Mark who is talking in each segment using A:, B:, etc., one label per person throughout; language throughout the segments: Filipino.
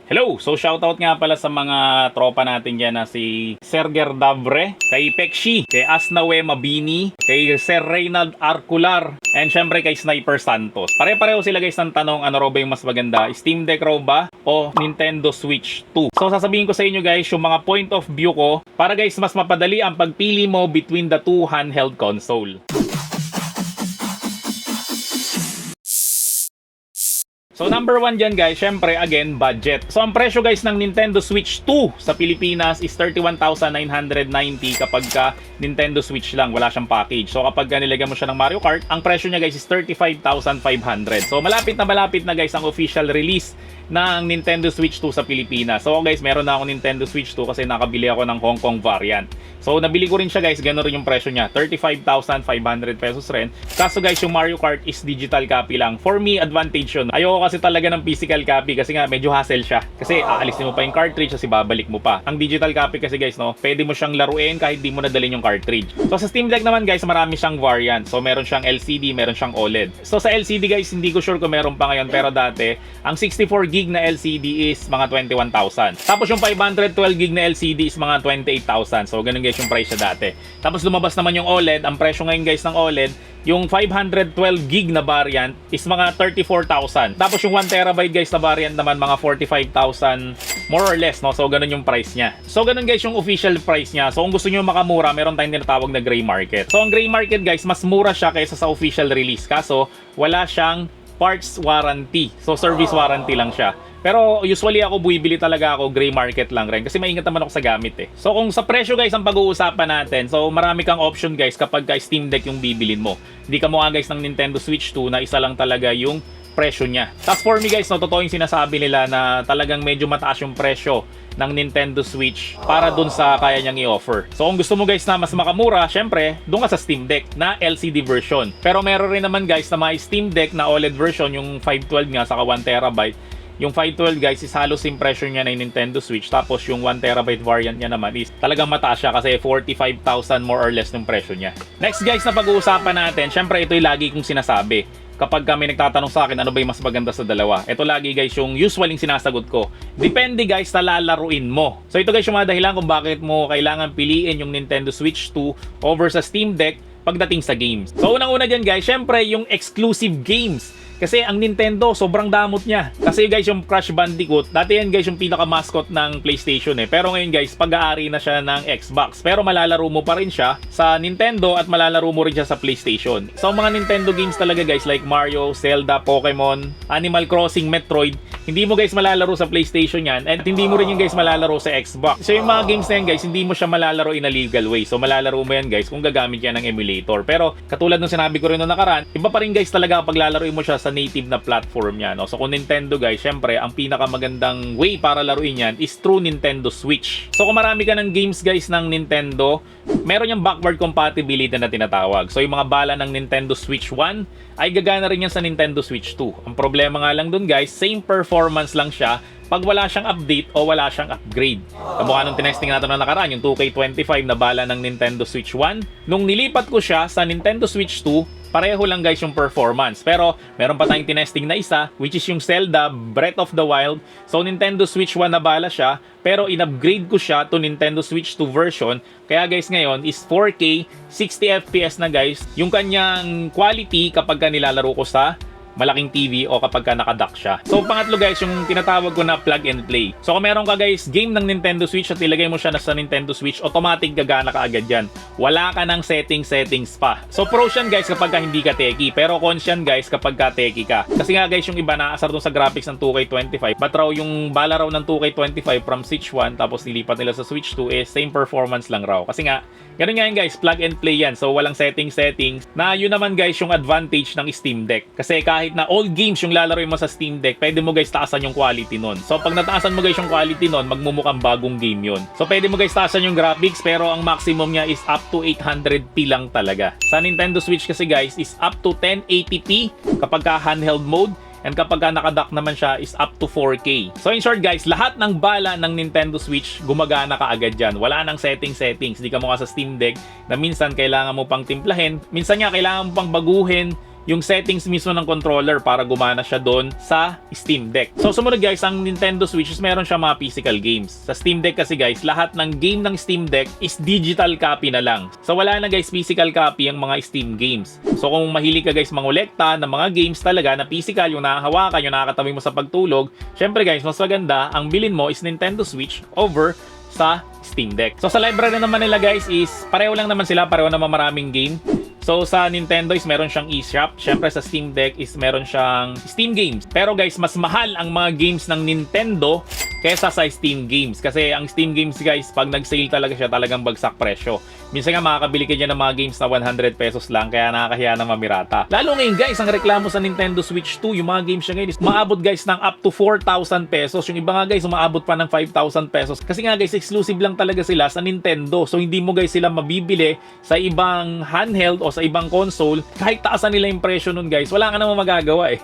A: Hello! So shoutout nga pala sa mga tropa natin dyan na si Serger Dabre, kay Pekshi, kay Asnawe Mabini, kay Sir Reynald Arcular, and syempre kay Sniper Santos. Pare-pareho sila guys ng tanong, ano raw ba yung mas maganda? Steam Deck raw ba o Nintendo Switch 2? So sasabihin ko sa inyo guys yung mga point of view ko para guys mas mapadali ang pagpili mo between the two handheld console. So number 1 dyan guys, syempre again, budget. So ang presyo guys ng Nintendo Switch 2 sa Pilipinas is 31,990 kapag ka Nintendo Switch lang, wala siyang package. So kapag nilagyan mo siya ng Mario Kart, ang presyo niya guys is 35,500. So malapit na guys ang official release ng Nintendo Switch 2 sa Pilipinas. So guys, meron na ako Nintendo Switch 2 kasi nakabili ako ng Hong Kong variant. So nabili ko rin siya guys, ganoon rin yung presyo niya, 35,500 pesos rin. Kaso guys, yung Mario Kart is digital copy lang. For me, advantage yun. Ayoko kasi talaga ng physical copy kasi nga medyo hassle siya. Kasi aalisin mo pa yung cartridge kasi babalik mo pa. Ang digital copy kasi guys, no, pwede mo siyang laruin kahit di mo nadalhin yung cartridge. So sa Steam Deck naman guys, marami siyang variant. So meron siyang LCD, meron siyang OLED. So sa LCD guys, hindi ko sure kung meron pa ngayon, pero dati, ang 64GB na LCD is mga 21,000. Tapos yung 512GB na LCD is mga 28,000. So ganun guys yung price niya dati. Tapos lumabas naman yung OLED. Ang presyo ngayon guys ng OLED, yung 512GB na variant is mga 34,000. Tapos yung 1TB guys na variant naman mga 45,000 more or less, no? So ganun yung price niya. So ganun guys yung official price niya. So kung gusto niyo makamura, meron tayong tinatawag na gray market. So ang gray market guys, mas mura siya kaysa sa official release. Kaso wala siyang parts warranty. So service warranty lang siya. Pero usually ako bumibili talaga ako gray market lang rin kasi maingat naman ako sa gamit eh. So kung sa presyo guys ang pag-uusapan natin, so marami kang option guys kapag ka Steam Deck yung bibilin mo. Hindi ka mukha guys ng Nintendo Switch 2 na isa lang talaga yung presyo niya. Tapos for me guys, no, totoo yung sinasabi nila na talagang medyo mataas yung presyo ng Nintendo Switch para dun sa kaya niyang i-offer. So kung gusto mo guys na mas makamura, syempre, dun ka sa Steam Deck na LCD version. Pero meron rin naman guys na may Steam Deck na OLED version, yung 512 nga saka 1TB. Yung 512 guys is halos yung presyo niya na yung Nintendo Switch. Tapos yung 1TB variant niya naman is talagang mataas siya kasi 45,000 more or less yung presyo niya. Next guys na pag-uusapan natin, syempre ito yung lagi kong sinasabi. Kapag kami nagtatanong sa akin, ano ba yung mas maganda sa dalawa? Ito lagi guys yung usual yung sinasagot ko. Depende guys sa lalaruin mo. So ito guys yung mga dahilan kung bakit mo kailangan piliin yung Nintendo Switch 2 over sa Steam Deck pagdating sa games. So unang-una dyan guys, syempre yung exclusive games. Kasi ang Nintendo, sobrang damot niya. Kasi guys, yung Crash Bandicoot, dati yan guys yung pinaka-mascot ng PlayStation eh. Pero ngayon guys, pag-aari na siya ng Xbox. Pero malalaro mo pa rin siya sa Nintendo at malalaro mo rin siya sa PlayStation. So mga Nintendo games talaga guys, like Mario, Zelda, Pokemon, Animal Crossing, Metroid, hindi mo guys malalaro sa PlayStation yan. And hindi mo rin yung guys malalaro sa Xbox. So yung mga games na yan guys, hindi mo siya malalaro in a legal way. So malalaro mo yan guys kung gagamit yan ng emulator. Pero katulad ng sinabi ko rin noong nakaraan, iba pa rin guys talaga pag lalaroin mo siya sa native na platform niya, no? So kung Nintendo guys, syempre ang pinakamagandang way para laruin yan is through Nintendo Switch. So kung marami ka ng games guys ng Nintendo, meron yung backward compatibility na tinatawag. So yung mga bala ng Nintendo Switch 1 ay gagana rin yan sa Nintendo Switch 2. Ang problema nga lang dun guys, same performance lang siya pag wala siyang update o wala siyang upgrade. Kamukha nung tinesting natin na nakaraan, yung 2K25 na bala ng Nintendo Switch 1. Nung nilipat ko siya sa Nintendo Switch 2, pareho lang guys yung performance. Pero meron pa tayong tinesting na isa, which is yung Zelda Breath of the Wild. So Nintendo Switch 1 na bala siya, pero in-upgrade ko siya to Nintendo Switch 2 version. Kaya guys ngayon is 4K, 60fps na guys yung kanyang quality kapag ka nilalaro ko sa malaking TV o kapag ka nakadock siya. So pangatlo guys, yung tinatawag ko na plug and play. So kung meron ka guys game ng Nintendo Switch at ilagay mo siya sa Nintendo Switch, automatic gagana ka agad yan. Wala ka ng settings pa. So pros yan guys kapag ka hindi ka techie, pero cons yan guys kapag ka techie ka. Kasi nga guys yung iba naasar dun sa graphics ng 2K25, but raw yung bala raw ng 2K25 from Switch 1 tapos nilipat nila sa Switch 2 is same performance lang raw. Kasi nga ganun nga yan guys, plug and play yan. So walang settings na yun naman guys yung advantage ng Steam Deck. Kasi kahit na old games yung lalaroin mo sa Steam Deck, pwede mo guys taasan yung quality nun. So pag nataasan mo guys yung quality nun, magmumukhang bagong game yun. So pwede mo guys taasan yung graphics, pero ang maximum niya is up to 800p lang talaga. Sa Nintendo Switch kasi guys is up to 1080p kapag ka handheld mode. And kapag nakadock naman siya is up to 4K. So in short guys, lahat ng bala ng Nintendo Switch gumagana ka agad dyan. Wala nang settings. Hindi ka mukha sa Steam Deck na minsan kailangan mo pang timplahin. Minsan nga kailangan mo pang baguhin yung settings mismo ng controller para gumana siya doon sa Steam Deck. So sumunod guys, ang Nintendo Switch is meron siya mga physical games. Sa Steam Deck kasi guys, lahat ng game ng Steam Deck is digital copy na lang. So wala na guys physical copy ang mga Steam games. So kung mahilig ka guys mangolekta ng mga games talaga na physical, yung nahahawakan, yung nakakatabi mo sa pagtulog, syempre guys, mas maganda ang bilhin mo is Nintendo Switch over sa Steam Deck. So sa library naman nila guys is pareho lang naman sila, pareho naman maraming game. So sa Nintendo is meron siyang eShop. Syempre sa Steam Deck is meron siyang Steam Games. Pero guys, mas mahal ang mga games ng Nintendo kesa sa Steam Games. Kasi ang Steam Games guys, pag nag-sale talaga siya, talagang bagsak presyo. Minsan nga makakabili ka dyan ng mga games na 100 pesos lang, kaya nakakahiya ng mamirata. Lalo ngayon guys, ang reklamo sa Nintendo Switch 2, yung mga games niya ngayon is maabot guys ng up to 4,000 pesos. Yung iba nga guys, umaabot pa ng 5,000 pesos. Kasi nga guys, exclusive lang talaga sila sa Nintendo. So hindi mo guys sila mabibili sa ibang handheld o sa ibang console. Kahit taasan nila yung presyo nun guys, wala ka namang magagawa eh.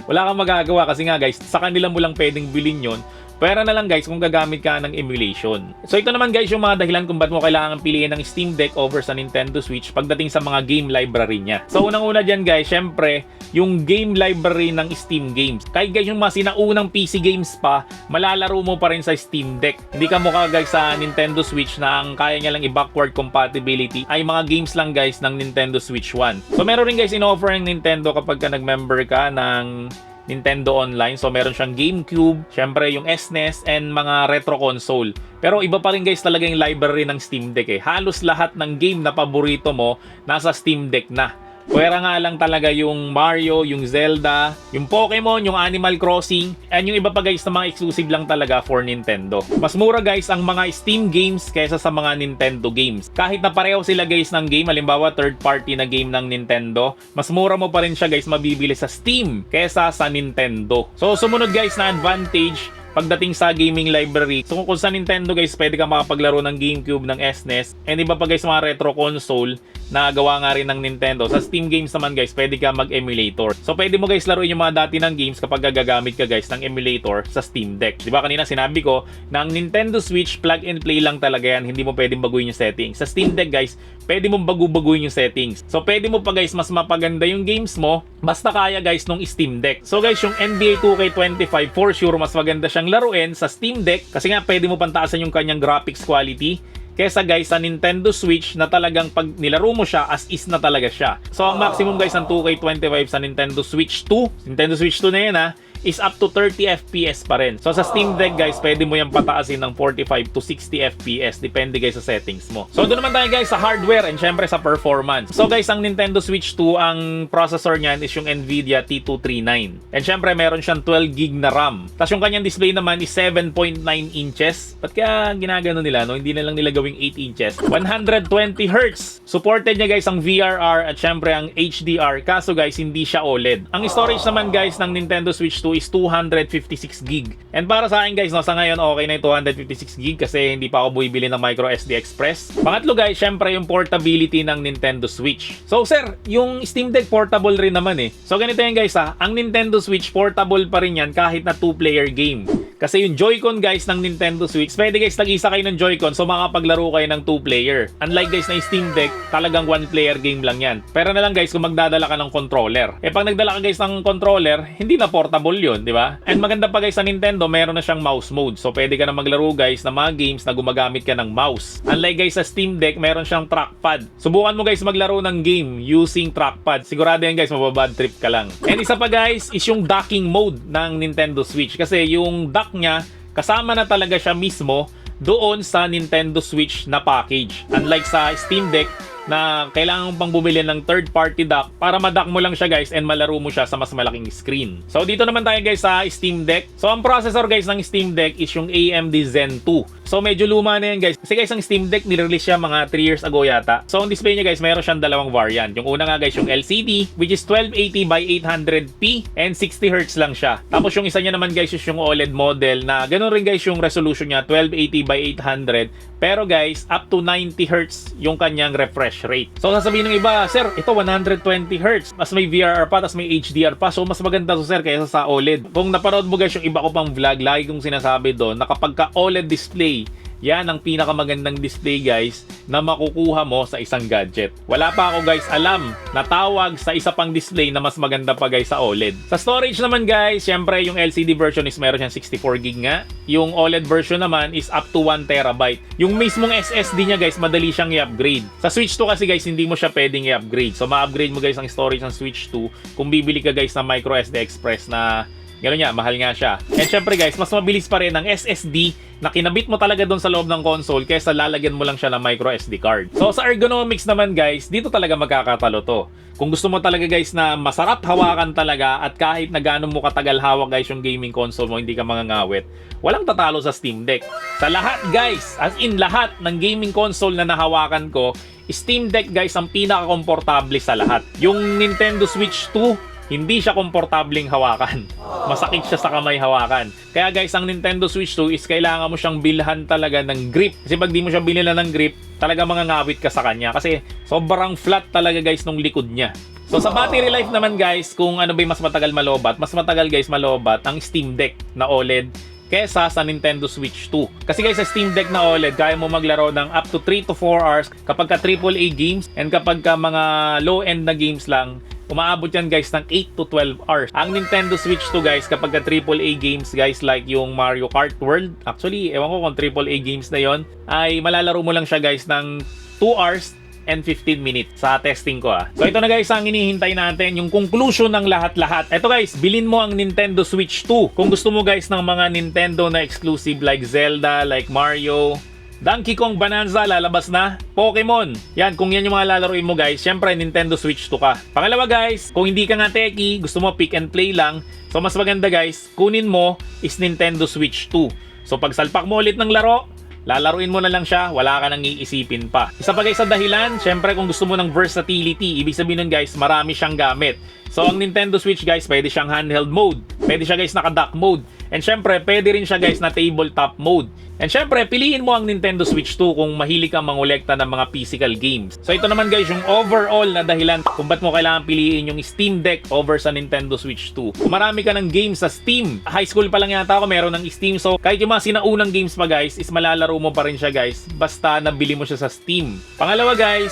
A: Wala kang magagawa kasi nga guys, sa kanila mo lang pwedeng bilhin yon. Pwera na lang guys kung gagamit ka ng emulation. So ito naman guys yung mga dahilan kung ba't mo kailangan piliin ng Steam Deck over sa Nintendo Switch pagdating sa mga game library niya. So unang-una dyan guys, syempre, yung game library ng Steam Games. Kahit guys yung mga sinaunang PC games pa, malalaro mo pa rin sa Steam Deck. Hindi ka mukha guys sa Nintendo Switch na ang kaya niya lang i-backward compatibility ay mga games lang guys ng Nintendo Switch 1. So meron rin guys in-offer ang Nintendo kapag ka nag-member ka ng Nintendo Online. So meron siyang GameCube, syempre yung SNES and mga retro console. Pero iba pa rin guys talaga yung library ng Steam Deck eh. Halos lahat ng game na paborito mo nasa Steam Deck na. Pwera nga lang talaga yung Mario, yung Zelda, yung Pokemon, yung Animal Crossing, and yung iba pa guys na mga exclusive lang talaga for Nintendo. Mas mura guys ang mga Steam games kaysa sa mga Nintendo games. Kahit na pareho sila guys ng game, halimbawa third party na game ng Nintendo, mas mura mo pa rin siya guys mabibili sa Steam kaysa sa Nintendo. So sumunod guys na advantage pagdating sa gaming library. So kung sa Nintendo guys, pwede ka makapaglaro ng GameCube, ng SNES, and iba pa guys mga retro console na gawa nga rin ng Nintendo. Sa Steam Games naman guys, pwede ka mag-emulator. So pwede mo guys laruin yung mga dati ng games kapag gagamit ka guys ng emulator sa Steam Deck. Diba kanina sinabi ko, na ang Nintendo Switch plug and play lang talaga yan, hindi mo pwedeng baguhin yung settings. Sa Steam Deck guys, pwede mong baguhin yung settings. So pwede mo pa guys mas mapaganda yung games mo, basta kaya guys nung Steam Deck. So guys, yung NBA 2K25 for sure mas maganda siyang laruin sa Steam Deck kasi nga pwede mo pantaasan yung kanyang graphics quality kesa guys sa Nintendo Switch na talagang pag nilaro mo siya as is na talaga siya. So ang maximum guys ng 2K25 sa Nintendo Switch 2, Nintendo Switch 2 na yan is up to 30 FPS pa rin. So sa Steam Deck guys, pwede mo yung pataasin ng 45 to 60 FPS. Depende guys sa settings mo. So doon naman tayo guys sa hardware and syempre sa performance. So guys, ang Nintendo Switch 2, ang processor niyan is yung Nvidia T239. And syempre meron siyang 12GB na RAM. Tapos yung kanyang display naman is 7.9 inches. Ba't kaya ginagano nila, no? Hindi na lang nila gawing 8 inches. 120Hz. Supported niya guys ang VRR at syempre ang HDR. Kaso guys, hindi siya OLED. Ang storage naman guys ng Nintendo Switch 2 is 256GB. And para sa akin guys, no, sa ngayon okay na yung 256GB kasi hindi pa ako bumibili ng micro SD Express. Pangatlo guys, syempre yung portability ng Nintendo Switch. So sir, yung Steam Deck portable rin naman eh. So ganito yan guys ang Nintendo Switch portable pa rin yan kahit na 2-player game. Kasi yung Joy-Con guys ng Nintendo Switch, pwede guys tag-isa kayo ng Joy-Con so makapaglaro kayo ng 2-player. Unlike guys na Steam Deck, talagang 1-player game lang yan. Pero na lang guys kung magdadala ka ng controller. Eh pag nagdala ka guys ng controller, hindi na portable yun, di ba? And maganda pa guys sa Nintendo, meron na siyang mouse mode. So pwede ka na maglaro guys ng mga games na gumagamit ka ng mouse. Unlike guys sa Steam Deck, meron siyang trackpad. Subukan mo guys maglaro ng game using trackpad. Sigurado yan guys, mababad trip ka lang. And isa pa guys is yung docking mode ng Nintendo Switch. Kasi yung dock niya, kasama na talaga siya mismo doon sa Nintendo Switch na package. Unlike sa Steam Deck, na kailangan pang bumili ng third-party dock para ma-dock mo lang siya guys and malaro mo siya sa mas malaking screen. So dito naman tayo guys sa Steam Deck. So ang processor guys ng Steam Deck is yung AMD Zen 2. So medyo luma na yan guys. Kasi guys ang Steam Deck nirelease siya mga 3 years ago yata. So ang display niya guys, mayroon siyang dalawang variant. Yung una nga guys yung LCD which is 1280 by 800p and 60Hz lang siya. Tapos yung isa niya naman guys is yung OLED model na ganoon rin guys yung resolution niya, 1280 by 800. Pero guys, up to 90Hz yung kanyang refresh rate. So sasabihin ng iba, sir, ito 120Hz. Mas may VRR pa, tas may HDR pa. So mas maganda to sir kaysa sa OLED. Kung napanood mo guys yung iba ko pang vlog, lagi kong sinasabi doon na kapag ka OLED display yan ang pinakamagandang display guys na makukuha mo sa isang gadget. Wala pa ako guys alam na tawag sa isa pang display na mas maganda pa guys sa OLED. Sa storage naman guys, syempre yung LCD version is meron siyang 64GB nga. Yung OLED version naman is up to 1TB. Yung mismong SSD niya guys, madali siyang i-upgrade. Sa Switch 2 kasi guys, hindi mo siya pwedeng i-upgrade. So ma-upgrade mo guys ang storage ng Switch 2 kung bibili ka guys ng microSD Express na gano'n nga, mahal nga siya. And syempre guys, mas mabilis pa rin ang SSD na kinabit mo talaga doon sa loob ng console kaysa lalagyan mo lang siya ng micro SD card. So sa ergonomics naman guys, dito talaga magkakatalo to. Kung gusto mo talaga guys na masarap hawakan talaga at kahit na gaano mo katagal hawak guys yung gaming console mo, hindi ka mangangawit, walang tatalo sa Steam Deck. Sa lahat guys, as in lahat ng gaming console na nahawakan ko, Steam Deck guys ang pinaka-komportable sa lahat. Yung Nintendo Switch 2, hindi siya komportableng hawakan. Masakit siya sa kamay hawakan. Kaya guys, ang Nintendo Switch 2 is kailangan mo siyang bilhan talaga ng grip. Kasi pag di mo siya binila ng grip, talaga mangangawit ka sa kanya. Kasi sobrang flat talaga guys nung likod niya. So sa battery life naman guys, kung ano ba yung mas matagal malobat, mas matagal guys malobat ang Steam Deck na OLED kesa sa Nintendo Switch 2. Kasi guys, sa Steam Deck na OLED, kaya mo maglaro ng up to 3 to 4 hours kapag ka AAA games, and kapag ka mga low-end na games lang, umaabot yan guys ng 8 to 12 hours. Ang Nintendo Switch 2 guys, kapag ka AAA games guys like yung Mario Kart World, actually, ewan ko kung AAA games na yon, ay malalaro mo lang siya guys ng 2 hours and 15 minutes sa testing ko So ito na guys ang hinihintay natin, yung conclusion ng lahat-lahat. Ito guys, bilhin mo ang Nintendo Switch 2 kung gusto mo guys ng mga Nintendo na exclusive like Zelda, like Mario, Donkey Kong Bonanza, lalabas na. Pokemon. Yan, kung yan yung mga lalaroin mo guys, syempre Nintendo Switch 2 ka. Pangalawa guys, kung hindi ka nga techie, gusto mo pick and play lang, so mas maganda guys, kunin mo is Nintendo Switch 2. So pag salpak mo ulit ng laro, lalaruin mo na lang siya, wala ka nang iisipin pa. Isa pa guys sa dahilan, syempre kung gusto mo ng versatility, ibig sabihin nun guys, marami siyang gamit. So ang Nintendo Switch guys, pwede siyang handheld mode, pwede siya guys naka-dock mode, and syempre pwede rin siya guys na tabletop mode. And syempre, piliin mo ang Nintendo Switch 2 kung mahilig kang mangolekta ng mga physical games. So ito naman guys, yung overall na dahilan kung ba't mo kailangan piliin yung Steam Deck over sa Nintendo Switch 2. Kung marami ka ng games sa Steam, high school pa lang yata ako meron ng Steam. So kahit yung mga sinaunang games pa guys, is malalaro mo pa rin siya guys, basta nabili mo siya sa Steam. Pangalawa guys,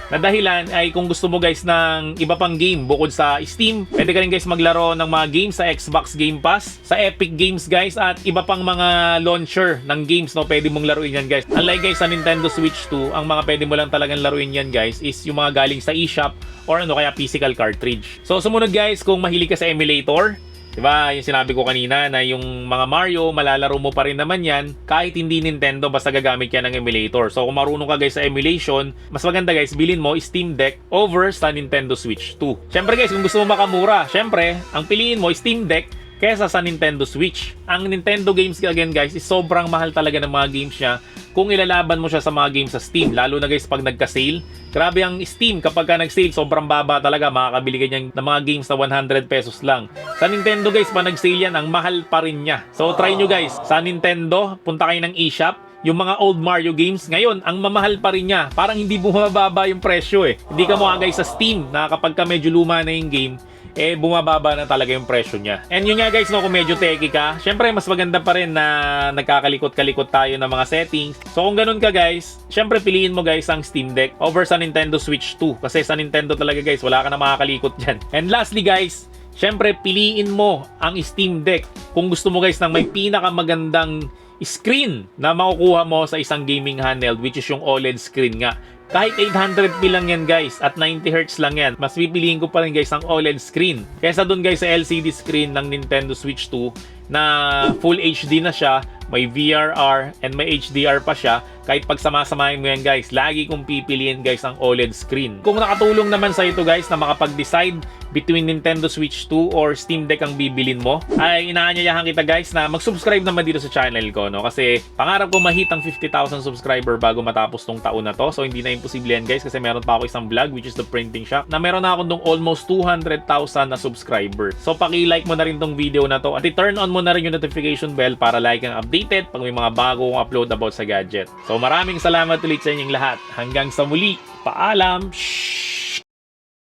A: na dahilan ay kung gusto mo guys ng iba pang game bukod sa Steam, pwede ka rin guys maglaro ng mga games sa Xbox Game Pass, sa Epic Games guys, at iba pang mga launcher ng games no, pwede mong laruin yan guys. Unlike guys sa Nintendo Switch 2, ang mga pwede mo lang talagang laruin yan guys is yung mga galing sa eShop or ano kaya physical cartridge. So sumunod guys, kung mahilig ka sa emulator, diba, yung sinabi ko kanina na yung mga Mario, malalaro mo pa rin naman yan kahit hindi Nintendo, basta gagamit yan ng emulator. So kung marunong ka guys sa emulation, mas maganda guys, bilhin mo Steam Deck over sa Nintendo Switch 2. Syempre guys, kung gusto mo makamura, syempre, ang piliin mo Steam Deck kesa sa Nintendo Switch. Ang Nintendo games again guys, is sobrang mahal talaga ng mga games niya kung ilalaban mo siya sa mga games sa Steam. Lalo na guys pag nagka-sale. Grabe ang Steam, kapag ka nag-sale, sobrang baba talaga. Makakabili ka niyan ng mga games na 100 pesos lang. Sa Nintendo guys, pag nag-sale yan, ang mahal pa rin niya. So try nyo guys, sa Nintendo, punta kayo ng eShop. Yung mga old Mario games, ngayon, ang mamahal pa rin niya. Parang hindi bumababa yung presyo eh. Hindi ka mukha guys sa Steam na kapag ka medyo luma na yung game, eh bumababa na talaga yung presyo niya. And yun nga guys, no, kung medyo techie ka, syempre mas maganda pa rin na nagkakalikot-kalikot tayo ng mga settings. So kung ganun ka guys, syempre piliin mo guys ang Steam Deck over sa Nintendo Switch 2. Kasi sa Nintendo talaga guys, wala ka na makakalikot dyan. And lastly guys, syempre piliin mo ang Steam Deck kung gusto mo guys ng may pinakamagandang screen na makukuha mo sa isang gaming handheld, which is yung OLED screen nga. Kahit 800p lang yan guys at 90Hz lang yan, mas pipiliin ko pa rin guys ang OLED screen kesa dun guys sa LCD screen ng Nintendo Switch 2 na Full HD na siya, may VRR and may HDR pa siya. Kahit pagsamasamahin mo yan guys, lagi kong pipiliin guys ang OLED screen. Kung nakatulong naman sa ito guys na makapag-decide between Nintendo Switch 2 or Steam Deck ang bibilin mo, ay inaanyayahan kita guys na mag-subscribe naman dito sa channel ko, no? Kasi pangarap ko mahit ang 50,000 subscriber bago matapos tong taon na to. So hindi na imposible yan guys, kasi meron pa ako isang vlog which is the printing shop na meron na ako dong almost 200,000 na subscriber. So paki-like mo na rin tong video na to at i-turn on mo na rin yung notification bell para like ang updated pag may mga bago kong upload about sa gadget. So maraming salamat ulit sa inyong lahat. Hanggang sa muli. Paalam! Shhh!